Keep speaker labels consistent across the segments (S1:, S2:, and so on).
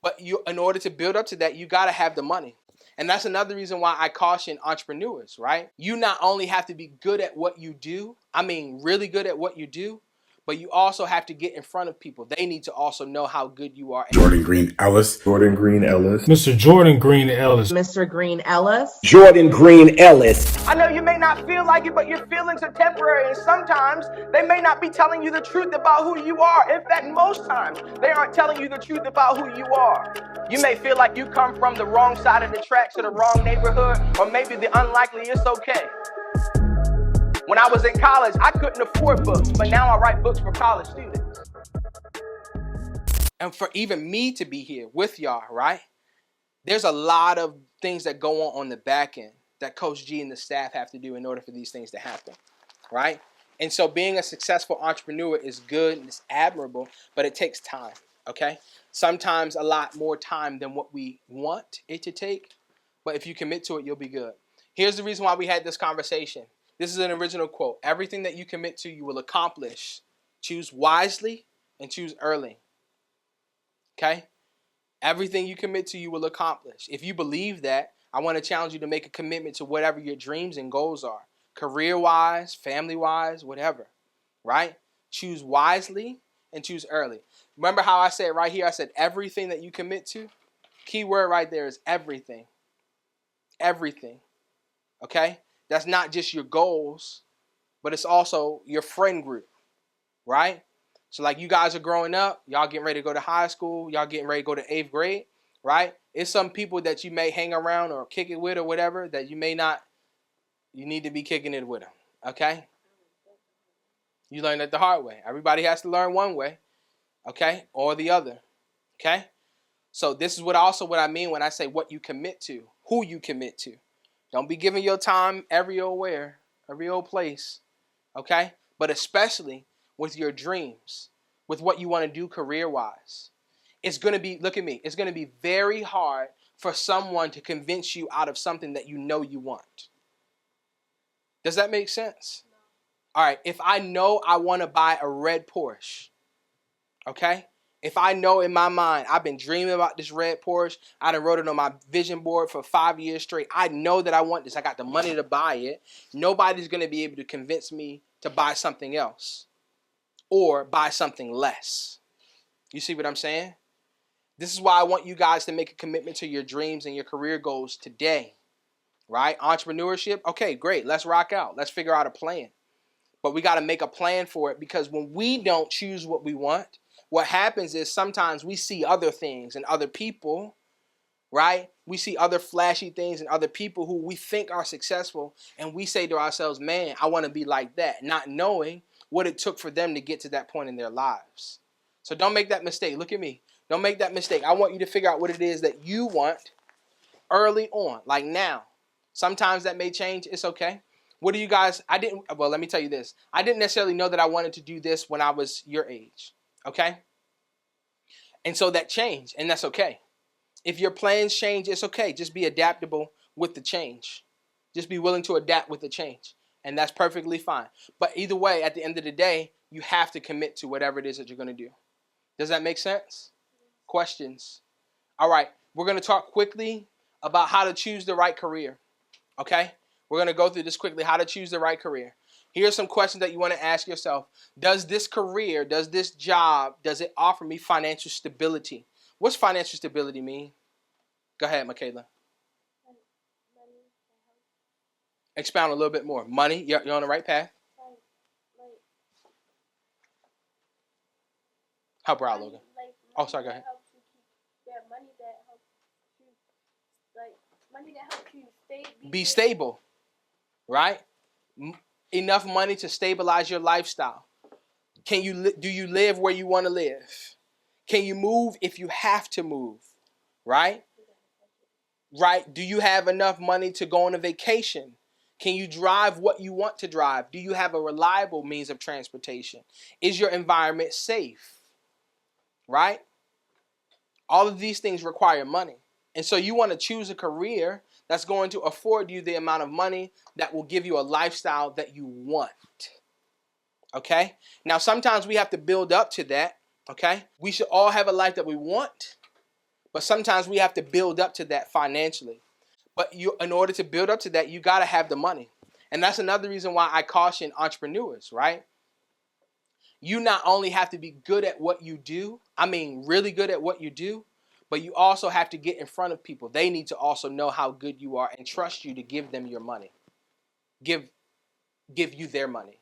S1: But in order to build up to that, you got to have the money. And that's another reason why I caution entrepreneurs, right? You not only have to be good at what you do, I mean, really good at what you do, but you also have to get in front of people. They need to also know how good you are.
S2: Jordan Green-Ellis.
S3: Jordan Green-Ellis.
S4: Mr. Jordan Green-Ellis.
S5: Mr. Green-Ellis.
S6: Jordan Green-Ellis.
S1: I know you may not feel like it, but your feelings are temporary, and sometimes they may not be telling you the truth about who you are. In fact, most times they aren't telling you the truth about who you are. You may feel like you come from the wrong side of the tracks or the wrong neighborhood, or maybe the unlikely. It's okay. When I was in college, I couldn't afford books, but now I write books for college students. And for even me to be here with y'all, right? There's a lot of things that go on the back end that Coach G and the staff have to do in order for these things to happen, right? And so being a successful entrepreneur is good and it's admirable, but it takes time, okay? Sometimes a lot more time than what we want it to take, but if you commit to it, you'll be good. Here's the reason why we had this conversation. This is an original quote. Everything that you commit to, you will accomplish. Choose wisely and choose early, okay? Everything you commit to, you will accomplish. If you believe that, I want to challenge you to make a commitment to whatever your dreams and goals are. Career-wise, family-wise, whatever, right? Choose wisely and choose early. Remember how I said right here, I said everything that you commit to? Key word right there is everything. Everything, okay? That's not just your goals, but it's also your friend group, right? So like you guys are growing up, y'all getting ready to go to high school, y'all getting ready to go to 8th grade, right? It's some people that you may hang around or kick it with or whatever that you may not, you need to be kicking it with them, okay? You learn that the hard way. Everybody has to learn one way, okay, or the other, okay? So this is what I mean when I say what you commit to, who you commit to. Don't be giving your time every old where, every old place, okay? But especially with your dreams, with what you want to do career-wise. It's going to be, look at me, it's going to be very hard for someone to convince you out of something that you know you want. Does that make sense? No. All right, if I know I want to buy a red Porsche, okay? If I know in my mind, I've been dreaming about this red Porsche, I done wrote it on my vision board for 5 years straight. I know that I want this. I got the money to buy it. Nobody's going to be able to convince me to buy something else or buy something less. You see what I'm saying? This is why I want you guys to make a commitment to your dreams and your career goals today, right? Entrepreneurship, okay, great. Let's rock out. Let's figure out a plan. But we got to make a plan for it because when we don't choose what we want, what happens is sometimes we see other things and other people, right? We see other flashy things and other people who we think are successful, and we say to ourselves, man, I want to be like that, not knowing what it took for them to get to that point in their lives. So don't make that mistake. Look at me. Don't make that mistake. I want you to figure out what it is that you want early on, like now. Sometimes that may change. It's okay. What do you guys, well, let me tell you this. I didn't necessarily know that I wanted to do this when I was your age. Okay? And so that changed, and that's okay. If your plans change, it's okay. Just be adaptable with the change. Just be willing to adapt with the change, and that's perfectly fine. But either way, at the end of the day, you have to commit to whatever it is that you're going to do. Does that make sense? Questions? All right, we're going to talk quickly about how to choose the right career, okay? We're going to go through this quickly, how to choose the right career. Here's some questions that you want to ask yourself. Does this career, does this job, does it offer me financial stability? What's financial stability mean? Go ahead, Michaela. Expound a little bit more. Money, you're on the right path. Help her out, Logan. Oh, sorry, go ahead.
S7: Money that helps you
S1: be stable, right? Enough money to stabilize your lifestyle. Do you live where you want to live? Can you move if you have to move, right? Right? Do you have enough money to go on a vacation? Can you drive what you want to drive? Do you have a reliable means of transportation? Is your environment safe? Right? All of these things require money. And so you want to choose a career that's going to afford you the amount of money that will give you a lifestyle that you want. Okay? Now, sometimes we have to build up to that. Okay? We should all have a life that we want, But sometimes we have to build up to that financially. But in order to build up to that, you got to have the money. And that's another reason why I caution entrepreneurs, right? You not only have to be good at what you do, I mean really good at what you do, but you also have to get in front of people. They need to also know how good you are and trust you to give them your money. Give you their money.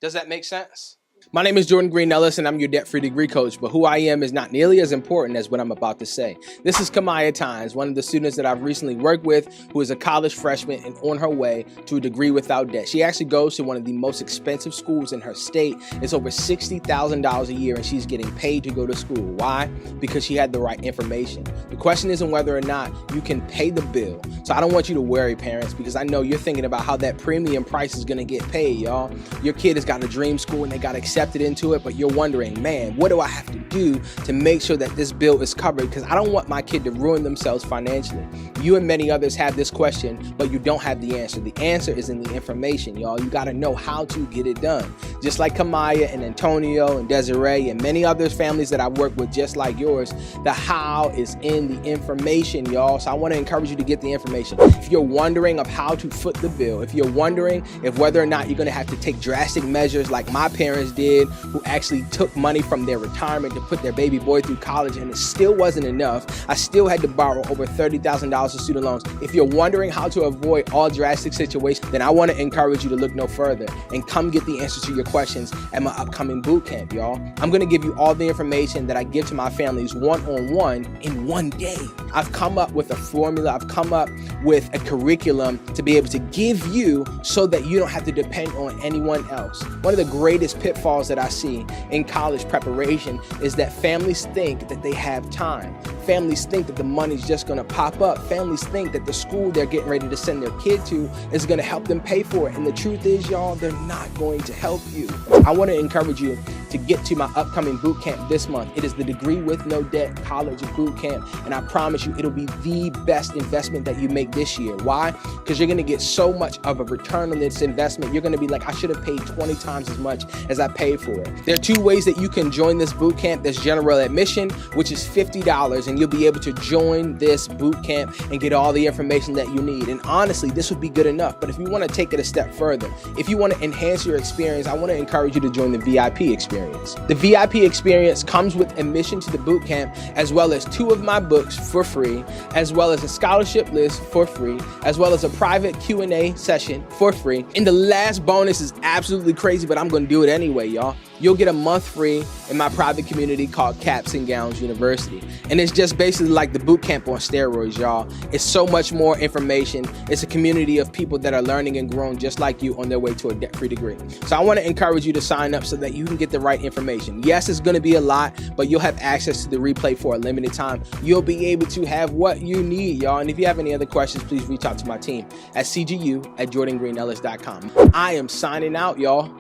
S1: Does that make sense? My name is Jordan Green-Ellis, and I'm your debt-free degree coach, but who I am is not nearly as important as what I'm about to say. This is Kamaya Tynes, one of the students that I've recently worked with, who is a college freshman and on her way to a degree without debt. She actually goes to one of the most expensive schools in her state. It's over $60,000 a year, and she's getting paid to go to school. Why? Because she had the right information. The question isn't whether or not you can pay the bill. So I don't want you to worry, parents, because I know you're thinking about how that premium price is going to get paid, y'all. Your kid has got a dream school, and they got accepted into it, but you're wondering, man, what do I have to do to make sure that this bill is covered? Because I don't want my kid to ruin themselves financially. You and many others have this question, but you don't have the answer. The answer is in the information, y'all. You got to know how to get it done. Just like Kamaya and Antonio and Desiree and many others families that I work with just like yours, the how is in the information, y'all. So I want to encourage you to get the information. If you're wondering of how to foot the bill, if you're wondering if whether or not you're going to have to take drastic measures like my parents did, who actually took money from their retirement to put their baby boy through college, and it still wasn't enough. I still had to borrow over $30,000 of student loans. If you're wondering how to avoid all drastic situations, then I want to encourage you to look no further and come get the answers to your questions at my upcoming boot camp, y'all. I'm going to give you all the information that I give to my families one-on-one in one day. I've come up with a formula. I've come up with a curriculum to be able to give you so that you don't have to depend on anyone else. One of the greatest pitfalls that I see in college preparation is that families think that they have time. Families think that the money's just going to pop up. Families think that the school they're getting ready to send their kid to is going to help them pay for it. And the truth is, y'all, they're not going to help you. I want to encourage you to get to my upcoming boot camp this month. It is the Degree with No Debt College Boot Camp, and I promise you it'll be the best investment that you make this year. Why? Because you're going to get so much of a return on this investment. You're going to be like, I should have paid 20 times as much as I paid for it. There are two ways that you can join this boot camp. There's general admission, which is $50, and you'll be able to join this boot camp and get all the information that you need. And honestly, this would be good enough. But if you want to take it a step further, if you want to enhance your experience, I want to encourage you to join the VIP experience. The VIP experience comes with admission to the boot camp, as well as 2 of my books for free, as well as a scholarship list for free, as well as a private Q&A session for free. And the last bonus is absolutely crazy, but I'm going to do it anyway, y'all. You'll get a month free in my private community called Caps and Gowns University. And it's just basically like the boot camp on steroids, y'all. It's so much more information. It's a community of people that are learning and growing just like you on their way to a debt-free degree. So I want to encourage you to sign up so that you can get the right information. Yes, it's going to be a lot, but you'll have access to the replay for a limited time. You'll be able to have what you need, y'all. And if you have any other questions, please reach out to my team at cgu@jordangreenellis.com. I am signing out, y'all.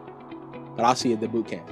S1: But I'll see you at the boot camp.